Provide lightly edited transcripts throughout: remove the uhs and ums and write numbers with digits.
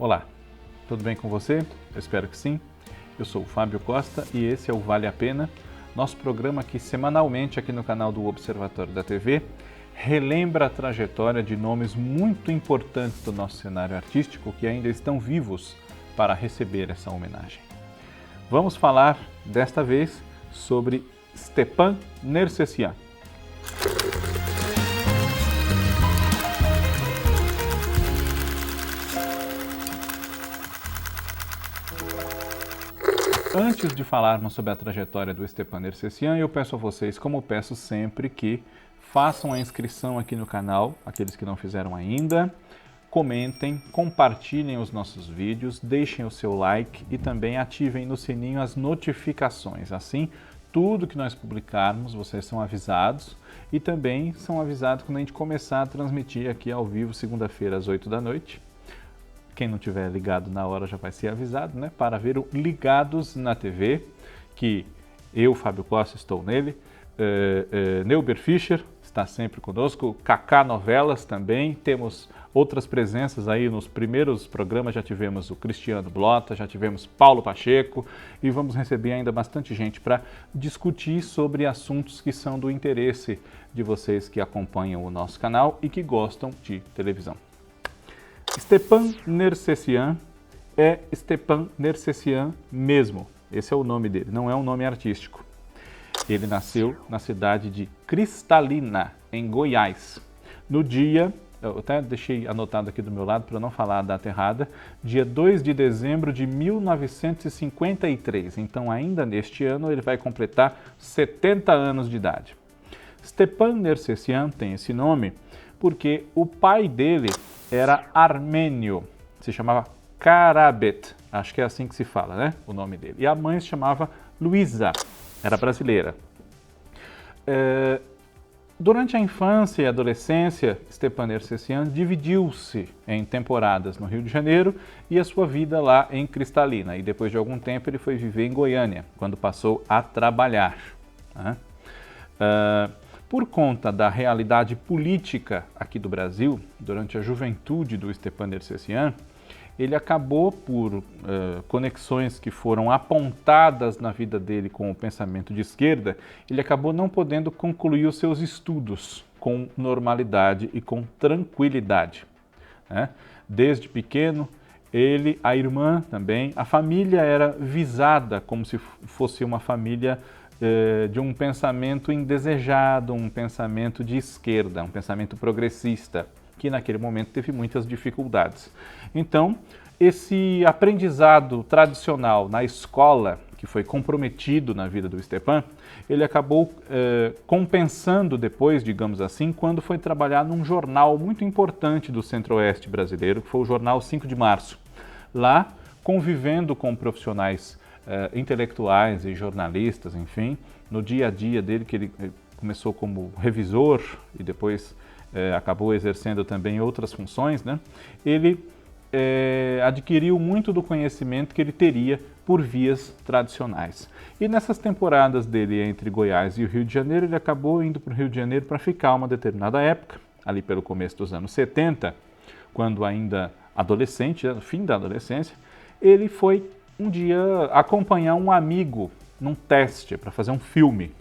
Olá, tudo bem com você? Eu espero que sim. Eu sou o Fábio Costa e esse é o Vale a Pena, nosso programa que semanalmente aqui no canal do Observatório da TV relembra a trajetória de nomes muito importantes do nosso cenário artístico que ainda estão vivos para receber essa homenagem. Vamos falar desta vez sobre Stepan Nersessian. Antes de falarmos sobre a trajetória do Stepan Nersessian, eu peço a vocês, como peço sempre, que façam a inscrição aqui no canal, aqueles que não fizeram ainda, comentem, compartilhem os nossos vídeos, deixem o seu like e também ativem no sininho as notificações. Assim, tudo que nós publicarmos, vocês são avisados e também são avisados quando a gente começar a transmitir aqui ao vivo, segunda-feira às 8 da noite. Quem não tiver ligado na hora já vai ser avisado, né? Para ver o Ligados na TV, que eu, Fábio Costa, estou nele. Neuber Fischer está sempre conosco. Kaká Novelas também. Temos outras presenças aí nos primeiros programas. Já tivemos o Cristiano Blota, já tivemos Paulo Pacheco. E vamos receber ainda bastante gente para discutir sobre assuntos que são do interesse de vocês que acompanham o nosso canal e que gostam de televisão. Stepan Nersessian é Stepan Nersessian mesmo. Esse é o nome dele, não é um nome artístico. Ele nasceu na cidade de Cristalina, em Goiás. No dia, eu até deixei anotado aqui do meu lado para não falar a data errada, dia 2 de dezembro de 1953. Então, ainda neste ano, ele vai completar 70 anos de idade. Stepan Nersessian tem esse nome porque o pai dele era armênio, se chamava Karabet, acho que é assim que se fala, né, o nome dele. E a mãe se chamava Luísa, era brasileira. Durante a infância e adolescência, Stepan Nersessian dividiu-se em temporadas no Rio de Janeiro e a sua vida lá em Cristalina. E depois de algum tempo ele foi viver em Goiânia, quando passou a trabalhar, né? Por conta da realidade política aqui do Brasil, durante a juventude do Stepan Nersessian, ele acabou por conexões que foram apontadas na vida dele com o pensamento de esquerda, ele acabou não podendo concluir os seus estudos com normalidade e com tranquilidade, né? Desde pequeno, ele, a irmã também, a família era visada como se fosse uma família de um pensamento indesejado, um pensamento de esquerda, um pensamento progressista, que naquele momento teve muitas dificuldades. Então, esse aprendizado tradicional na escola, que foi comprometido na vida do Stepan, ele acabou compensando depois, digamos assim, quando foi trabalhar num jornal muito importante do Centro-Oeste brasileiro, que foi o jornal 5 de Março. Lá, convivendo com profissionais intelectuais e jornalistas, enfim, no dia a dia dele, que ele começou como revisor e depois acabou exercendo também outras funções, né? Ele adquiriu muito do conhecimento que ele teria por vias tradicionais. E nessas temporadas dele entre Goiás e o Rio de Janeiro, ele acabou indo para o Rio de Janeiro para ficar uma determinada época, ali pelo começo dos anos 70, quando ainda adolescente, no fim da adolescência, ele foi um dia acompanhar um amigo num teste para fazer um filme.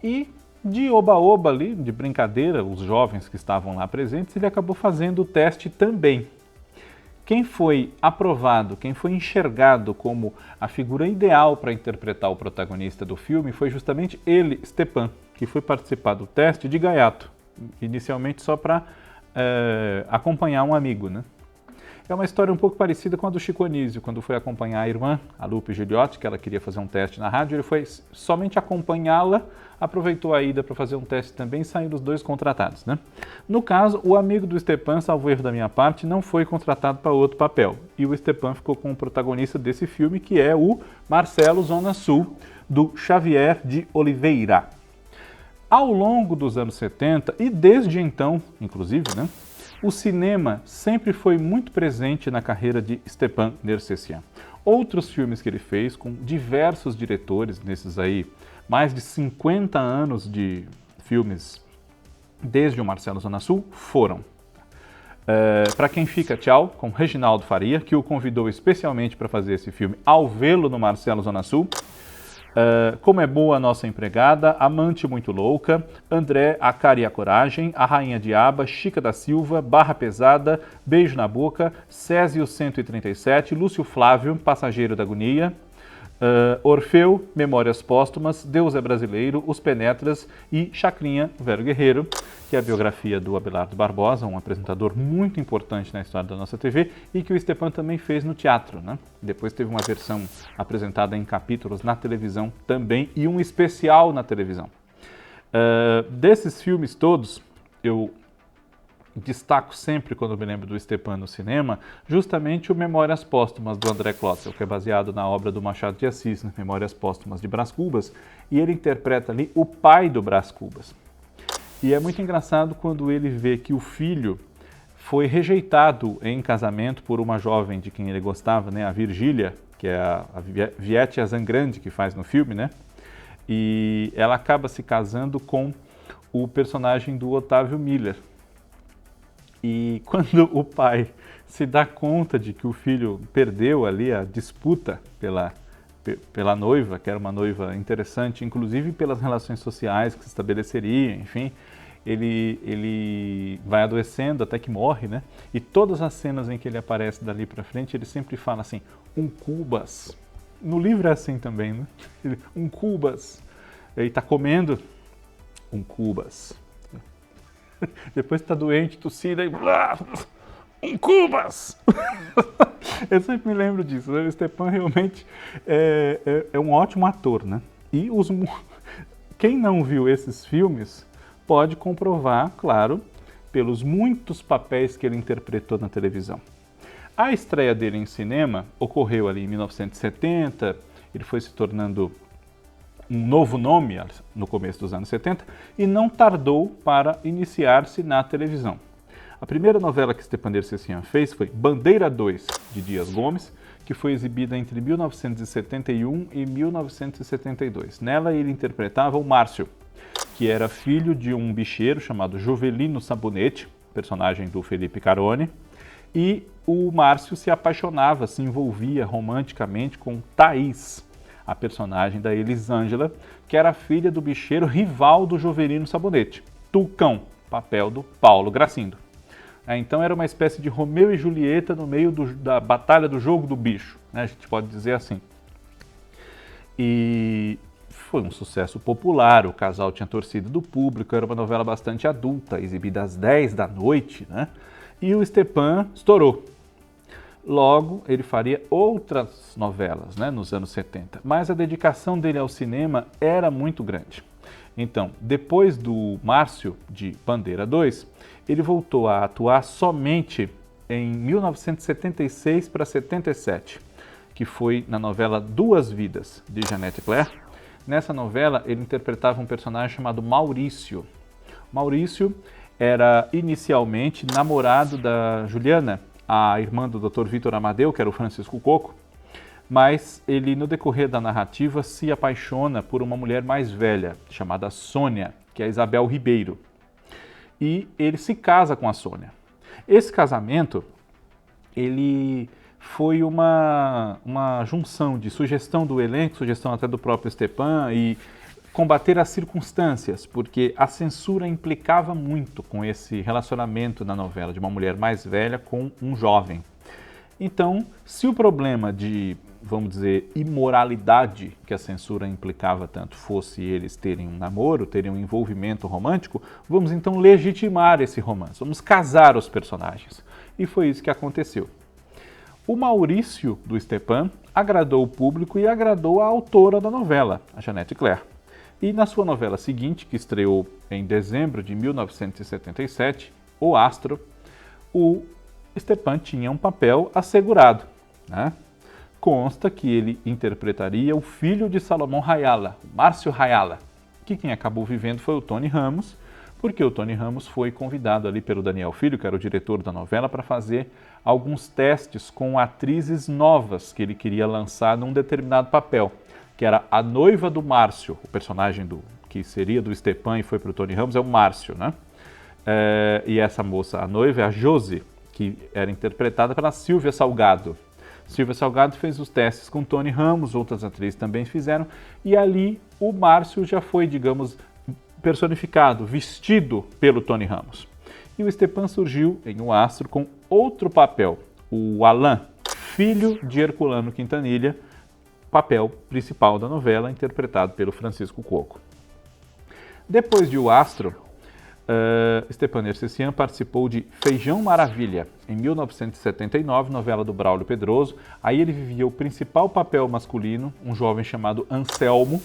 E de oba-oba ali, de brincadeira, os jovens que estavam lá presentes, ele acabou fazendo o teste também. Quem foi aprovado, quem foi enxergado como a figura ideal para interpretar o protagonista do filme foi justamente ele, Stepan, que foi participar do teste de gaiato, inicialmente só para acompanhar um amigo, né? É uma história um pouco parecida com a do Chico Anísio, quando foi acompanhar a irmã, a Lupe Gigliotti, que ela queria fazer um teste na rádio, ele foi somente acompanhá-la, aproveitou a ida para fazer um teste também e saíram os dois contratados, né? No caso, o amigo do Stepan, salvo erro da minha parte, não foi contratado para outro papel. E o Stepan ficou com o protagonista desse filme, que é o Marcelo Zona Sul, do Xavier de Oliveira. Ao longo dos anos 70, e desde então, inclusive, né? O cinema sempre foi muito presente na carreira de Stepan Nersessian. Outros filmes que ele fez com diversos diretores, nesses aí mais de 50 anos de filmes desde o Marcelo Zona Sul, foram Para quem fica, tchau, com Reginaldo Faria, que o convidou especialmente para fazer esse filme ao vê-lo no Marcelo Zona Sul. Como é boa a nossa empregada, Amante Muito Louca, André, a Cara e a Coragem, A Rainha Diaba, Chica da Silva, Barra Pesada, Beijo na Boca, Césio 137, Lúcio Flávio, Passageiro da Agonia, Orfeu, Memórias Póstumas, Deus é Brasileiro, Os Penetras e Chacrinha, Velho Guerreiro, que é a biografia do Abelardo Barbosa, um apresentador muito importante na história da nossa TV e que o Stepan também fez no teatro, né? Depois teve uma versão apresentada em capítulos na televisão também e um especial na televisão. Desses filmes todos, eu destaco sempre, quando me lembro do Stepan no cinema, justamente o Memórias Póstumas do André Klotzel, que é baseado na obra do Machado de Assis, né? Memórias Póstumas de Brás Cubas, e ele interpreta ali o pai do Brás Cubas. E é muito engraçado quando ele vê que o filho foi rejeitado em casamento por uma jovem de quem ele gostava, né? A Virgília, que é a Viete Azangrande que faz no filme, né? E ela acaba se casando com o personagem do Otávio Miller. E quando o pai se dá conta de que o filho perdeu ali a disputa pela noiva, que era uma noiva interessante, inclusive pelas relações sociais que se estabeleceriam, enfim, ele vai adoecendo até que morre, né? E todas as cenas em que ele aparece dali para frente, ele sempre fala assim, um Cubas. No livro é assim também, né? Um Cubas. Ele está comendo um Cubas. Depois está doente, tossida e... Um Cubas! Eu sempre me lembro disso, né? O Stepan realmente é um ótimo ator, né? E quem não viu esses filmes pode comprovar, claro, pelos muitos papéis que ele interpretou na televisão. A estreia dele em cinema ocorreu ali em 1970, ele foi se tornando um novo nome no começo dos anos 70 e não tardou para iniciar-se na televisão. A primeira novela que Stepan Dercecian fez foi Bandeira 2, de Dias Gomes, que foi exibida entre 1971 e 1972. Nela ele interpretava o Márcio, que era filho de um bicheiro chamado Jovelino Sabonete, personagem do Felipe Carone, e o Márcio se apaixonava, se envolvia romanticamente com Thaís, a personagem da Elisângela, que era filha do bicheiro rival do Jovelino Sabonete, Tucão, papel do Paulo Gracindo. Então era uma espécie de Romeu e Julieta no meio da batalha do jogo do bicho, né? A gente pode dizer assim. E foi um sucesso popular, o casal tinha torcida do público, era uma novela bastante adulta, exibida às 10 da noite, né? E o Stepan estourou. Logo, ele faria outras novelas, né, nos anos 70, mas a dedicação dele ao cinema era muito grande. Então, depois do Márcio, de Bandeira 2, ele voltou a atuar somente em 1976 para 77, que foi na novela Duas Vidas, de Jeanette Claire. Nessa novela, ele interpretava um personagem chamado Maurício. Maurício era inicialmente namorado da Juliana, a irmã do Dr. Vitor Amadeu, que era o Francisco Coco, mas ele, no decorrer da narrativa, se apaixona por uma mulher mais velha, chamada Sônia, que é a Isabel Ribeiro. E ele se casa com a Sônia. Esse casamento, ele foi uma junção de sugestão do elenco, sugestão até do próprio Stepan, e combater as circunstâncias, porque a censura implicava muito com esse relacionamento na novela de uma mulher mais velha com um jovem. Então, se o problema de, vamos dizer, imoralidade que a censura implicava tanto fosse eles terem um namoro, terem um envolvimento romântico, vamos então legitimar esse romance, vamos casar os personagens. E foi isso que aconteceu. O Maurício do Stepan agradou o público e agradou a autora da novela, a Jeanette Claire. E na sua novela seguinte, que estreou em dezembro de 1977, O Astro, o Stepan tinha um papel assegurado, né? Consta que ele interpretaria o filho de Salomão Rayala, Márcio Rayala, que quem acabou vivendo foi o Tony Ramos, porque o Tony Ramos foi convidado ali pelo Daniel Filho, que era o diretor da novela, para fazer alguns testes com atrizes novas que ele queria lançar num determinado papel, que era a noiva do Márcio, o personagem que seria do Stepan e foi para o Tony Ramos, é o Márcio, né? E essa moça, a noiva, é a Josi, que era interpretada pela Sílvia Salgado. Sílvia Salgado fez os testes com Tony Ramos, outras atrizes também fizeram, e ali o Márcio já foi, digamos, personificado, vestido pelo Tony Ramos. E o Stepan surgiu em O Astro com outro papel, o Alain, filho de Herculano Quintanilha, papel principal da novela, interpretado pelo Francisco Coco. Depois de O Astro, Stepan Ercecian participou de Feijão Maravilha, em 1979, novela do Braulio Pedroso. Aí ele vivia o principal papel masculino, um jovem chamado Anselmo,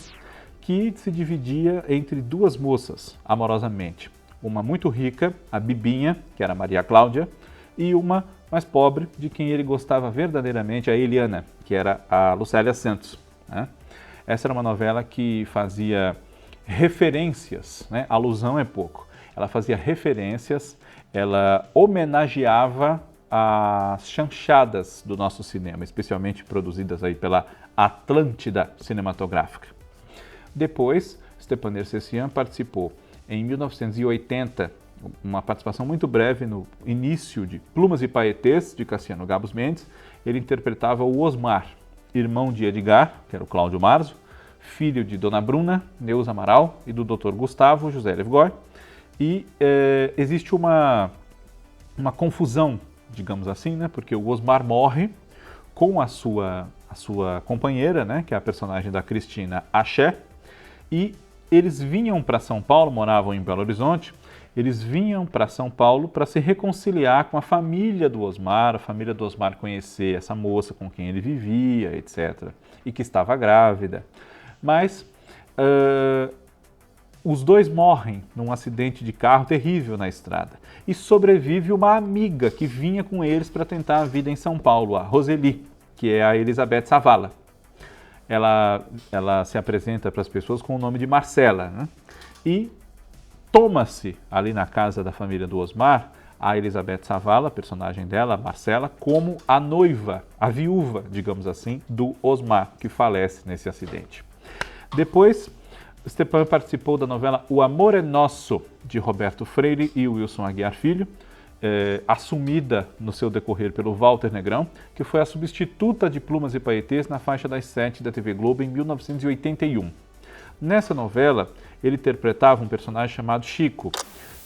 que se dividia entre duas moças, amorosamente. Uma muito rica, a Bibinha, que era Maria Cláudia, e uma mais pobre, de quem ele gostava verdadeiramente, a Eliana, que era a Lucélia Santos, né? Essa era uma novela que fazia referências, né? Alusão é pouco. Ela fazia referências, ela homenageava as chanchadas do nosso cinema, especialmente produzidas aí pela Atlântida Cinematográfica. Depois, Stepan Ercecian participou em 1980, uma participação muito breve no início de Plumas e Paetês, de Cassiano Gabos Mendes. Ele interpretava o Osmar, irmão de Edgar, que era o Cláudio Marzo, filho de Dona Bruna, Neuza Amaral, e do Dr. Gustavo, José Levgói. E existe uma confusão, digamos assim, né? Porque o Osmar morre com a sua companheira, né? Que é a personagem da Cristina Axé, e eles vinham para São Paulo, moravam em Belo Horizonte, eles vinham para São Paulo para se reconciliar com a família do Osmar, a família do Osmar conhecer essa moça com quem ele vivia, etc., e que estava grávida. Mas os dois morrem num acidente de carro terrível na estrada. E sobrevive uma amiga que vinha com eles para tentar a vida em São Paulo, a Roseli, que é a Elizabeth Savala. Ela se apresenta para as pessoas com o nome de Marcela, né? E toma-se ali na casa da família do Osmar a Elizabeth Savala, a personagem dela, a Marcela, como a noiva, a viúva, digamos assim, do Osmar, que falece nesse acidente. Depois, Stepan participou da novela O Amor é Nosso, de Roberto Freire e Wilson Aguiar Filho, assumida no seu decorrer pelo Walter Negrão, que foi a substituta de Plumas e Paetês na faixa das 7 da TV Globo em 1981. Nessa novela, ele interpretava um personagem chamado Chico,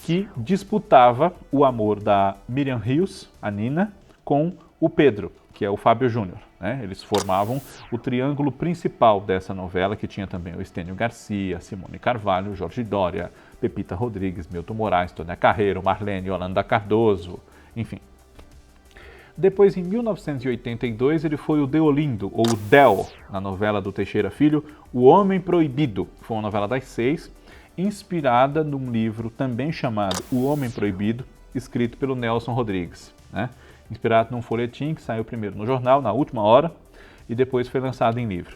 que disputava o amor da Miriam Rios, a Nina, com o Pedro, que é o Fábio Júnior, né? Eles formavam o triângulo principal dessa novela, que tinha também o Estênio Garcia, Simone Carvalho, Jorge Dória, Pepita Rodrigues, Milton Moraes, Tônia Carreiro, Marlene Yolanda Cardoso, enfim. Depois, em 1982, ele foi o Deolindo, ou o Del, na novela do Teixeira Filho, O Homem Proibido. Foi uma novela das 6, inspirada num livro também chamado O Homem Proibido, escrito pelo Nelson Rodrigues, né? Inspirado num folhetim que saiu primeiro no jornal, na última hora, e depois foi lançado em livro.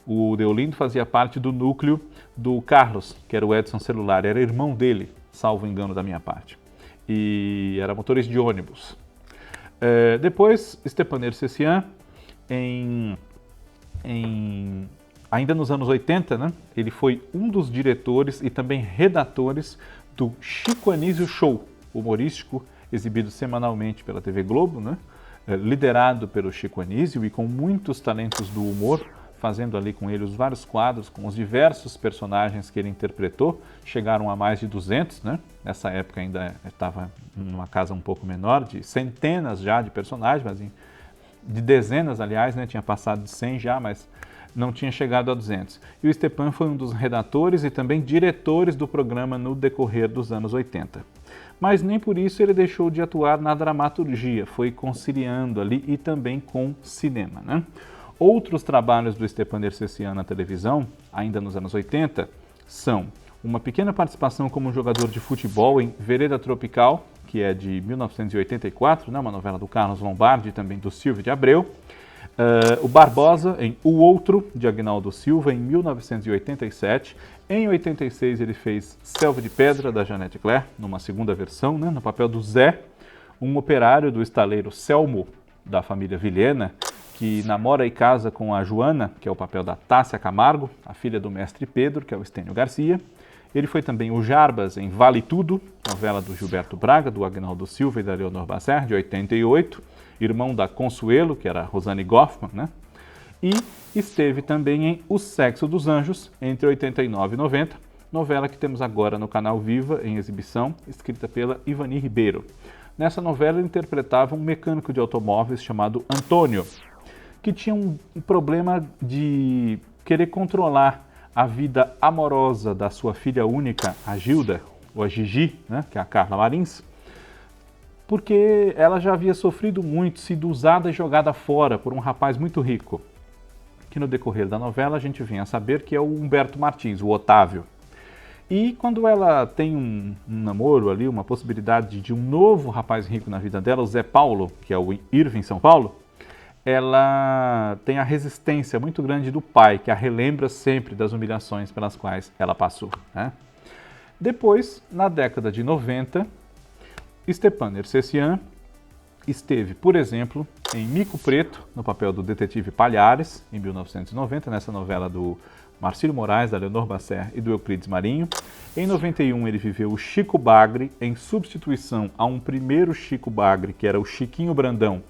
O Deolindo fazia parte do núcleo do Carlos, que era o Edson Celular, era irmão dele, salvo engano da minha parte, e era motorista de ônibus. Depois, Stepan Ercecian, ainda nos anos 80, né, ele foi um dos diretores e também redatores do Chico Anísio Show, humorístico, exibido semanalmente pela TV Globo, né? Liderado pelo Chico Anísio e com muitos talentos do humor, fazendo ali com ele os vários quadros, com os diversos personagens que ele interpretou, chegaram a mais de 200, né? Nessa época ainda estava numa casa um pouco menor, de centenas já de personagens, mas de dezenas, aliás, né? Tinha passado de 100 já, mas não tinha chegado a 200. E o Stepan foi um dos redatores e também diretores do programa no decorrer dos anos 80. Mas nem por isso ele deixou de atuar na dramaturgia, foi conciliando ali e também com cinema, né? Outros trabalhos do Stepan Ercecian na televisão, ainda nos anos 80, são uma pequena participação como jogador de futebol em Vereda Tropical, que é de 1984, né? Uma novela do Carlos Lombardi e também do Silvio de Abreu. O Barbosa em O Outro, de Agnaldo Silva, em 1987. Em 86 ele fez Selva de Pedra, da Janete Claire, numa segunda versão, né, no papel do Zé, um operário do estaleiro Selmo, da família Vilhena, que namora e casa com a Joana, que é o papel da Tássia Camargo, a filha do mestre Pedro, que é o Estênio Garcia. Ele foi também o Jarbas em Vale Tudo, novela do Gilberto Braga, do Agnaldo Silva e da Leonor Basser, de 88, irmão da Consuelo, que era Rosane Goffman, né? E esteve também em O Sexo dos Anjos, entre 89 e 90, novela que temos agora no canal Viva, em exibição, escrita pela Ivani Ribeiro. Nessa novela ele interpretava um mecânico de automóveis chamado Antônio, que tinha um problema de querer controlar a vida amorosa da sua filha única, a Gilda, ou a Gigi, né, que é a Carla Marins, porque ela já havia sofrido muito, sido usada e jogada fora por um rapaz muito rico, que no decorrer da novela a gente vinha a saber que é o Humberto Martins, o Otávio. E quando ela tem um namoro ali, uma possibilidade de um novo rapaz rico na vida dela, o Zé Paulo, que é o Irving São Paulo, ela tem a resistência muito grande do pai, que a relembra sempre das humilhações pelas quais ela passou, né? Depois, na década de 90, Stepan Ercecian esteve, por exemplo, em Mico Preto, no papel do detetive Palhares, em 1990, nessa novela do Marcílio Moraes, da Leonor Basser e do Euclides Marinho. Em 91 ele viveu o Chico Bagre, em substituição a um primeiro Chico Bagre, que era o Chiquinho Brandão.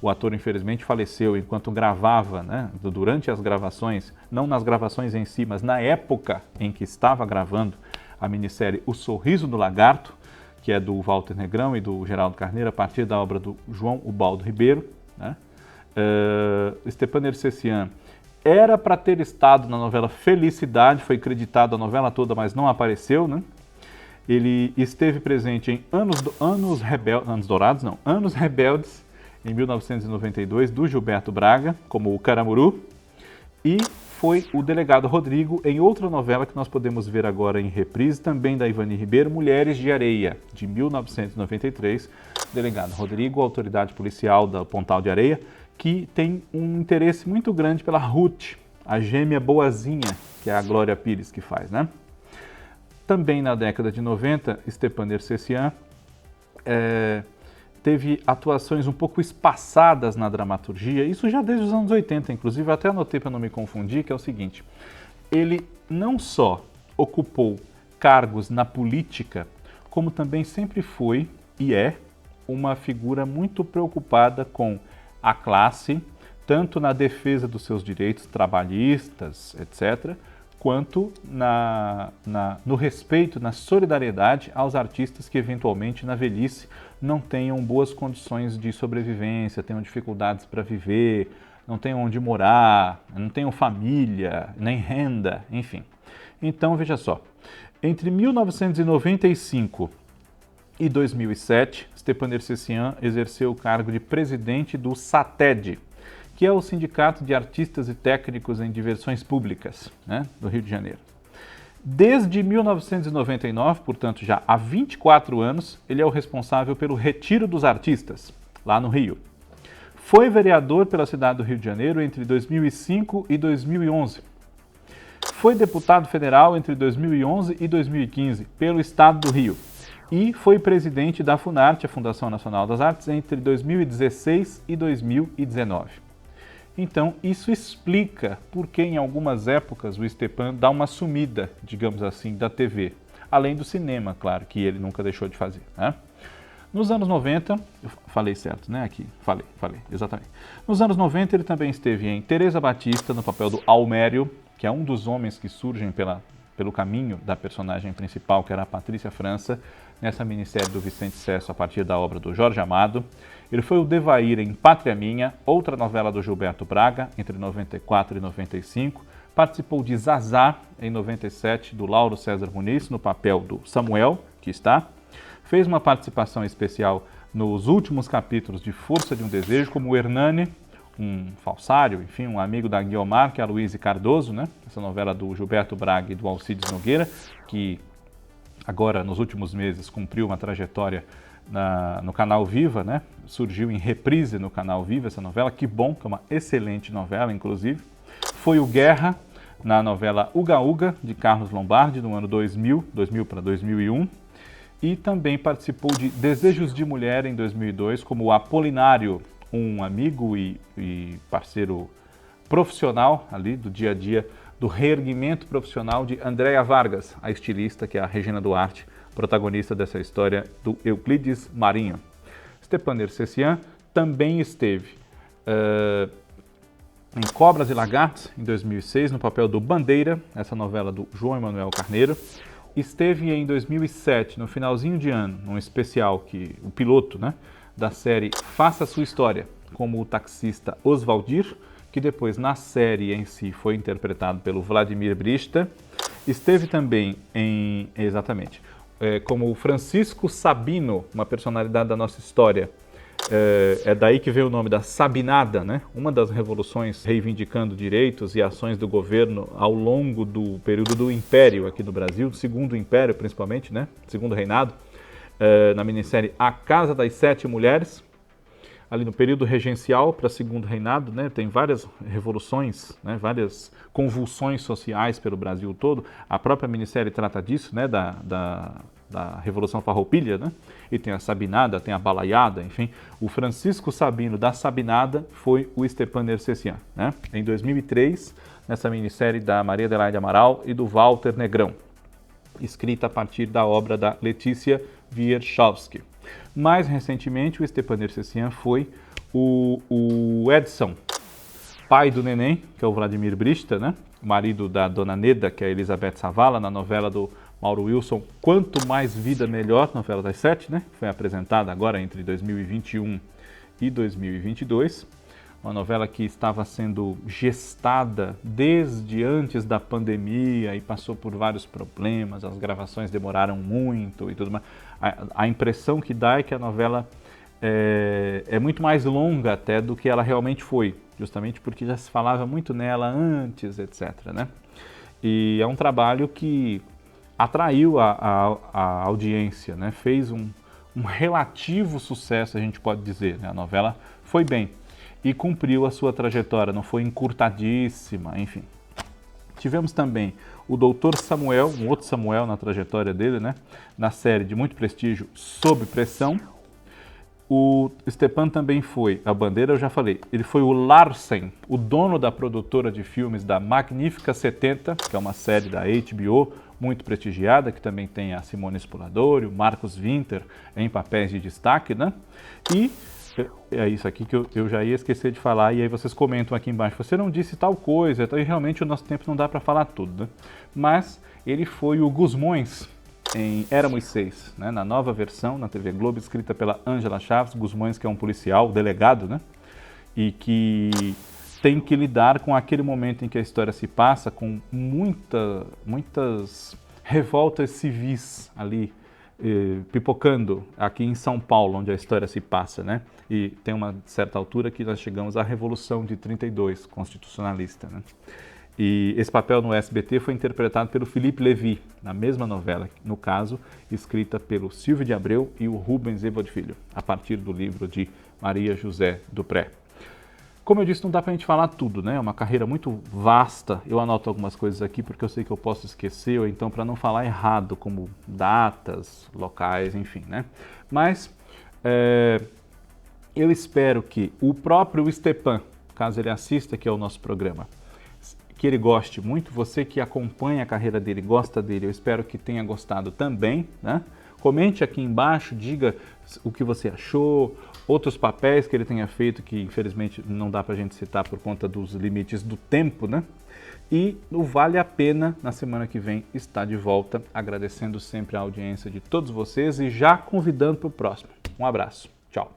O ator, infelizmente, faleceu enquanto gravava, né, durante as gravações, não nas gravações em si, mas na época em que estava gravando a minissérie O Sorriso do Lagarto, que é do Walter Negrão e do Geraldo Carneiro, a partir da obra do João Ubaldo Ribeiro, né? Stepan Ercecian era para ter estado na novela Felicidade, foi creditado a novela toda, mas não apareceu, né? Ele esteve presente em Anos Rebeldes, em 1992, do Gilberto Braga, como o Caramuru, e foi o delegado Rodrigo em outra novela que nós podemos ver agora em reprise, também da Ivani Ribeiro, Mulheres de Areia, de 1993. Delegado Rodrigo, autoridade policial da Pontal de Areia, que tem um interesse muito grande pela Ruth, a gêmea boazinha, que é a Glória Pires que faz, né? Também na década de 90, Stepan Ercecian teve atuações um pouco espaçadas na dramaturgia, isso já desde os anos 80, inclusive, eu até anotei para não me confundir, que é o seguinte: ele não só ocupou cargos na política, como também sempre foi e é uma figura muito preocupada com a classe, tanto na defesa dos seus direitos trabalhistas, etc., quanto no respeito, na solidariedade aos artistas que eventualmente na velhice não tenham boas condições de sobrevivência, tenham dificuldades para viver, não tenham onde morar, não tenham família, nem renda, enfim. Então, veja só, entre 1995 e 2007, Stepan Ercecian exerceu o cargo de presidente do SATED, que é o Sindicato de Artistas e Técnicos em Diversões Públicas, né, do Rio de Janeiro. Desde 1999, portanto já há 24 anos, ele é o responsável pelo Retiro dos Artistas, lá no Rio. Foi vereador pela cidade do Rio de Janeiro entre 2005 e 2011. Foi deputado federal entre 2011 e 2015 pelo estado do Rio. E foi presidente da Funarte, a Fundação Nacional das Artes, entre 2016 e 2019. Então, isso explica por que em algumas épocas o Stepan dá uma sumida, digamos assim, da TV. Além do cinema, claro, que ele nunca deixou de fazer, né? Nos anos 90, eu falei certo, né? Aqui, falei, exatamente. Nos anos 90 ele também esteve em Teresa Batista, no papel do Almério, que é um dos homens que surgem pelo caminho da personagem principal, que era a Patrícia França, nessa minissérie do Vicente Sesso, a partir da obra do Jorge Amado. Ele foi o Devair em Pátria Minha, outra novela do Gilberto Braga, entre 94 e 95. Participou de Zazá, em 97, do Lauro César Muniz, no papel do Samuel, que está. Fez uma participação especial nos últimos capítulos de Força de um Desejo, como o Hernani, um falsário, enfim, um amigo da Guiomar, que é a Luíse Cardoso, né? Essa novela do Gilberto Braga e do Alcides Nogueira, que agora, nos últimos meses, cumpriu uma trajetória no Canal Viva, né? Surgiu em reprise no Canal Viva essa novela, que bom, que é uma excelente novela, inclusive. Foi o Guerra na novela Uga Uga, de Carlos Lombardi, no ano 2000 para 2001. E também participou de Desejos de Mulher, em 2002, como o Apolinário, um amigo e parceiro profissional ali do dia a dia do reerguimento profissional de Andréa Vargas, a estilista, que é a Regina Duarte, protagonista dessa história do Euclides Marinho. Stepan Nersessian também esteve em Cobras e Lagartos, em 2006, no papel do Bandeira, essa novela do João Emanuel Carneiro. Esteve em 2007, no finalzinho de ano, num especial, o piloto, né, da série Faça a Sua História, como o taxista Oswaldir, que depois na série em si foi interpretado pelo Vladimir Brista. Esteve também como o Francisco Sabino, uma personalidade da nossa história. É daí que veio o nome da Sabinada, né? Uma das revoluções reivindicando direitos e ações do governo ao longo do período do Império aqui no Brasil, do Segundo Império principalmente, né? Segundo Reinado, na minissérie A Casa das Sete Mulheres, ali no período regencial para Segundo Reinado, né? Tem várias revoluções, né? Várias convulsões sociais pelo Brasil todo. A própria minissérie trata disso, né? Da Revolução Farroupilha, né? E tem a Sabinada, tem a Balaiada, enfim. O Francisco Sabino da Sabinada foi o Stepan Nersessian, né? Em 2003, nessa minissérie da Maria Adelaide Amaral e do Walter Negrão, escrita a partir da obra da Letícia Wierchowski. Mais recentemente, o Stepan Nersessian foi o Edson, pai do neném, que é o Vladimir Brista, né? Marido da Dona Neda, que é a Elizabeth Savala, na novela do Mauro Wilson, Quanto Mais Vida Melhor, novela das sete, né? Foi apresentada agora entre 2021 e 2022. Uma novela que estava sendo gestada desde antes da pandemia e passou por vários problemas, as gravações demoraram muito e tudo mais. A impressão que dá é que a novela é muito mais longa até do que ela realmente foi, justamente porque já se falava muito nela antes, etc., né? E é um trabalho que atraiu a audiência, né? Fez um relativo sucesso, a gente pode dizer, né? A novela foi bem e cumpriu a sua trajetória, não foi encurtadíssima, enfim. Tivemos também o Dr. Samuel, um outro Samuel na trajetória dele, né? Na série de muito prestígio, Sob Pressão. O Stepan também foi, a Bandeira eu já falei, ele foi o Larsen, o dono da produtora de filmes da Magnífica 70, que é uma série da HBO, muito prestigiada, que também tem a Simone Spoladori, o Marcos Winter em papéis de destaque, né? E é isso aqui que eu já ia esquecer de falar, e aí vocês comentam aqui embaixo, você não disse tal coisa, então realmente o nosso tempo não dá para falar tudo, né? Mas ele foi o Gusmões em Éramos Seis, né? Na nova versão, na TV Globo, escrita pela Ângela Chaves, Gusmões, que é um policial, delegado, né? E que tem que lidar com aquele momento em que a história se passa, com muitas revoltas civis ali, pipocando aqui em São Paulo, onde a história se passa, né? E tem uma certa altura que nós chegamos à Revolução de 32, constitucionalista, né? E esse papel no SBT foi interpretado pelo Felipe Levi, na mesma novela, no caso, escrita pelo Silvio de Abreu e o Rubens Evald Filho, a partir do livro de Maria José Dupré. Como eu disse, não dá pra gente falar tudo, né? É uma carreira muito vasta. Eu anoto algumas coisas aqui porque eu sei que eu posso esquecer, ou então para não falar errado, como datas, locais, enfim, né? Mas eu espero que o próprio Stepan, caso ele assista aqui ao nosso programa, que ele goste muito, você que acompanha a carreira dele, gosta dele, eu espero que tenha gostado também, né? Comente aqui embaixo, diga o que você achou, outros papéis que ele tenha feito, que infelizmente não dá pra gente citar por conta dos limites do tempo, né? E o Vale a Pena, na semana que vem, está de volta, agradecendo sempre a audiência de todos vocês e já convidando para o próximo. Um abraço, tchau!